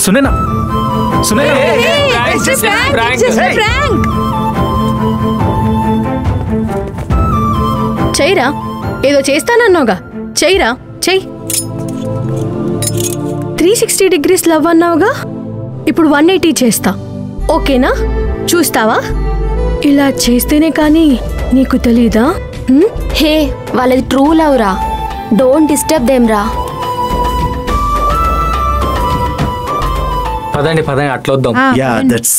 సునేనా చెయ్యరా, ఏదో చేస్తానన్నావుగా, చెయ్యరా, చెయ్యి. 360 degrees లవ్ అన్నావుగా, ఇప్పుడు 180 చేస్తా. ఓకేనా? చూస్తావా? ఇలా చేస్తేనే కానీ నీకు తెలీదా? హే, వాళ్ళది ట్రూ లవ్ రా, డోంట్ డిస్టర్బ్ దెమ్ రా. పదండి అట్లా వద్దాం. Yeah, that's